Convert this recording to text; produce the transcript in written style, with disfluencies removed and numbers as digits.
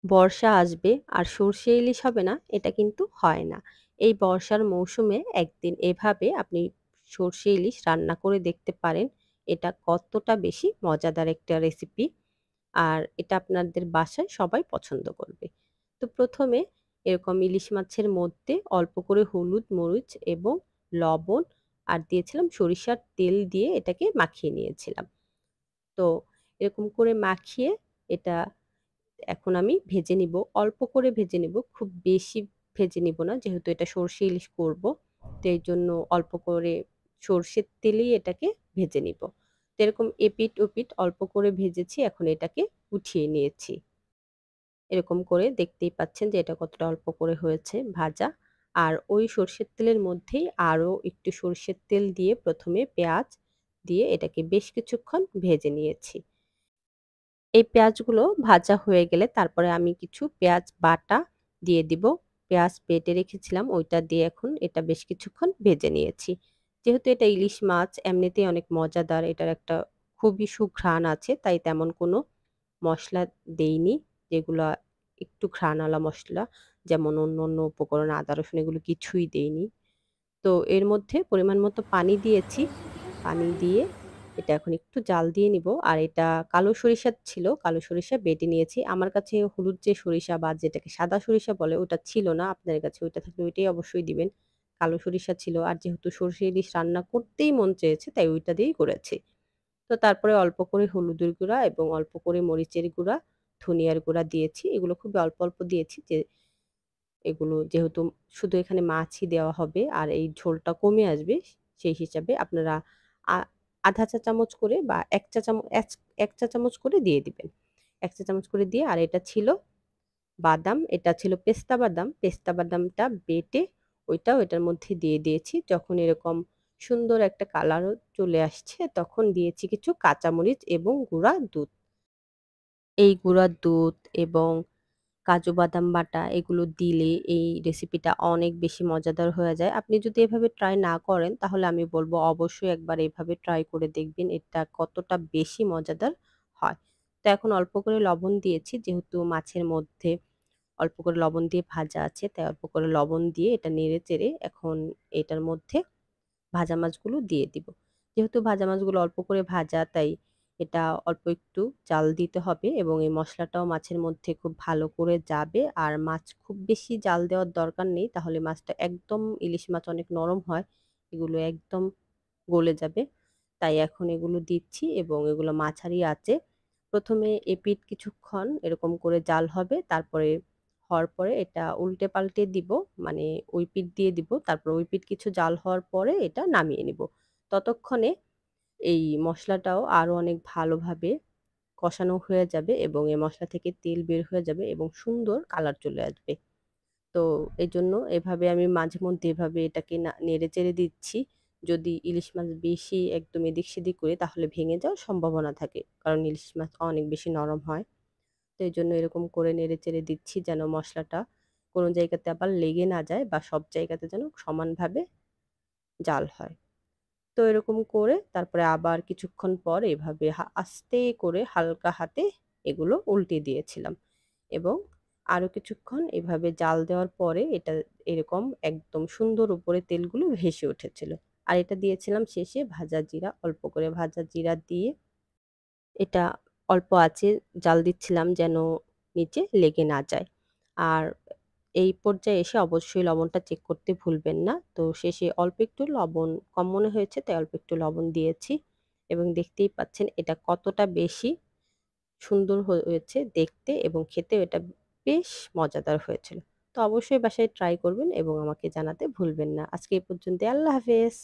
বর্ষা আসবে আর সর্ষে ইলিশ হবে না, এটা কিন্তু হয় না। এই বর্ষার মৌসুমে একদিন এভাবে আপনি সর্ষে ইলিশ রান্না করে দেখতে পারেন। এটা কতটা বেশি মজাদার একটা রেসিপি। আর এটা আপনাদের বাসায় সবাই পছন্দ করবে। তো ১ম এ এরকম ইলিশ মাছের মধ্যে অল্প করে হলুদ, মরিচ এবং লবণ আর দিয়েছিলাম সরিষার তেল দিয়ে এটাকে মাখিয়ে নিয়েছিলাম। তো এরকম করে মাখিয়ে এটা এখন আমি ভেজে নিব। অল্প করে ভেজে নিব। খুব বেশি ভেজে নিব না। যেহেতু এটা সর্ষে ইলিশ করব। তো এইজন্য অল্প করে সর্ষের তেলেই এটাকে ভেজে নিব। তো এরকম এপিঠ-ওপিঠ অল্প করে ভেজেছি। এখন এটাকে উঠিয়ে নিয়েছি। এরকম করে দেখতেই পাচ্ছেন যে এটা কতটা অল্প করে হয়েছে ভাজা। আর ওই সর্ষের তেলের মধ্যেই আরো একটু সর্ষের তেল দিয়ে ১ম এ পেঁয়াজ দিয়ে এটাকে বেশ কিছুক্ষণ ভেজে নিয়েছি। এই পেঁয়াজগুলো ভাজা হয়ে গেলে তারপরে আমি কিছু পেঁয়াজ বাটা দিয়ে দিব। পেঁয়াজ বেটে রেখেছিলাম ওইটা দিয়ে এখন এটা বেশ কিছুক্ষণ ভেজে নিয়েছি। যেহেতু এটা ইলিশ মাছ এমনিতেই অনেক মজাদার, এটার একটা খুবই সুঘ্রাণ আছে তাই তেমন কোনো মসলা দেইনি। যেগুলা একটু ঘ্রাণওয়ালা মসলা যেমন অন্য উপকরণ আদা রসুন এগুলো কিছুই দেইনি। তো এর মধ্যে পরিমাণ মতো পানি দিয়েছি। পানি দিয়ে এটা এখন একটু জাল দিয়ে নিব। আর এটা কালো সরিষা ছিল, কালো সরিষা বেটে নিয়েছি। আমার কাছে হলুদ যে সরিষা বা যেটাকে সাদা সরিষা বলে ওটা ছিল না। আপনাদের কাছে ওইটা থাকলে ওইটাই অবশ্যই দিবেন। কালো সরিষা ছিল। আর যেহেতু সরষে ইলিশ রান্না করতেই মন চেয়েছে তাই ওইটা দিয়েই করেছি। তো তারপরে অল্প করে হলুদের গুঁড়া এবং অল্প করে মরিচের গুঁড়া, ধনিয়ার গুঁড়া দিয়েছি। এগুলো খুবই অল্প দিয়েছি যে এগুলো যেহেতু শুধু এখানে মাছই দেওয়া হবে আর এই ঝোলটা কমে আসবে সেই হিসাবে আপনারা আ ১/২ চা চামচ করে বা ১ চা চাম ১ চা চামচ করে দিয়ে দিবেন। ১ চা চামচ করে দিয়ে আর এটা ছিল বাদাম, এটা ছিল পেস্তা বাদাম। পেস্তা বাদামটা বেটে ওইটাও এটার মধ্যে দিয়ে দিয়েছি। যখন এরকম সুন্দর একটা কালারও চলে আসছে তখন দিয়েছি কিছু কাঁচামরিচ এবং গুঁড়া দুধ। এই গুঁড়া দুধ এবং কাজু বাদাম বাটা এগুলো দিলে এই রেসিপিটা অনেক বেশি মজাদার হয়ে যায়। আপনি যদি এভাবে ট্রাই না করেন তাহলে আমি বলব অবশ্যই একবার এভাবে ট্রাই করে দেখবেন এটা কতটা বেশি মজাদার হয়। তো এখন অল্প করে লবণ দিয়েছি যেহেতু মাছের মধ্যে অল্প করে লবণ দিয়ে ভাজা আছে তাই অল্প করে লবণ দিয়ে এটা নেড়ে-চেড়ে এখন এটার মধ্যে ভাজা মাছগুলো দিয়ে দিব। যেহেতু ভাজা মাছগুলো অল্প করে ভাজা তাই এটা অল্প একটু জাল দিতে হবে এবং এই মসলাটাও মাছের মধ্যে খুব ভালো করে যাবে। আর মাছ খুব বেশি জাল দেওয়ার দরকার নেই। তাহলে মাছটা একদম ইলিশ মাছ অনেক নরম হয়। এগুলো একদম গলে যাবে। তাই এখন এগুলো দিচ্ছি এবং এগুলো মাঝারি আঁচে ১ম এ এপিঠ কিছুক্ষণ এরকম করে জাল হবে। তারপরে হওয়ার পরে এটা উল্টে-পাল্টে দিব। মানে ওই পিঠ দিয়ে দিব। তারপর ওই পিঠ কিছু জাল হওয়ার পরে এটা নামিয়ে নিব। ততক্ষণে এই মসলাটাও আরো অনেক ভালোভাবে কষানো হয়ে যাবে এবং এই মসলা থেকে তেল বের হয়ে যাবে এবং সুন্দর কালার চলে আসবে। তো এজন্য এভাবে আমি মাঝে মধ্যে এভাবে এটাকে নেড়ে-চেড়ে দিচ্ছি। যদি ইলিশ মাছ বেশি একদম এদিক-সেদিক করি তাহলে ভেঙে যাওয়ার সম্ভাবনা থাকে। কারণ ইলিশ মাছ অনেক বেশি নরম হয়। তো এজন্য এরকম করে নেড়ে-চেড়ে দিচ্ছি যেন মসলাটা কোন জায়গাতে আবার লেগে না যায় বা সব জায়গাতে যেন সমানভাবে জাল হয়। তো এরকম করে তারপরে আবার কিছুক্ষণ পর এভাবে আস্তে করে হালকা হাতে এগুলো উল্টে দিয়েছিলাম এবং আরো কিছুক্ষণ এভাবে জাল দেওয়ার পরে এটা এরকম একদম সুন্দর উপরে তেলগুলো ভেসে উঠেছিল। আর এটা দিয়েছিলাম শেষে ভাজা জিরা, অল্প করে ভাজা জিরা দিয়ে এটা অল্প আঁচে জাল দিচ্ছিলাম যেন নিচে লেগে না যায়। আর এই পর্যায়ে এসে অবশ্যই লবণটা চেক করতে ভুলবেন না। তো শেষে অল্প একটু লবণ কম মনে হয়েছে তাই অল্প একটু লবণ দিয়েছি এবং দেখতেই পাচ্ছেন এটা কতটা বেশি সুন্দর হয়েছে দেখতে এবং খেতেও এটা বেশ মজাদার হয়েছিল। তো অবশ্যই বাসায় ট্রাই করবেন এবং আমাকে জানাতে ভুলবেন না। আজকে এই পর্যন্তই। আল্লাহ হাফেজ।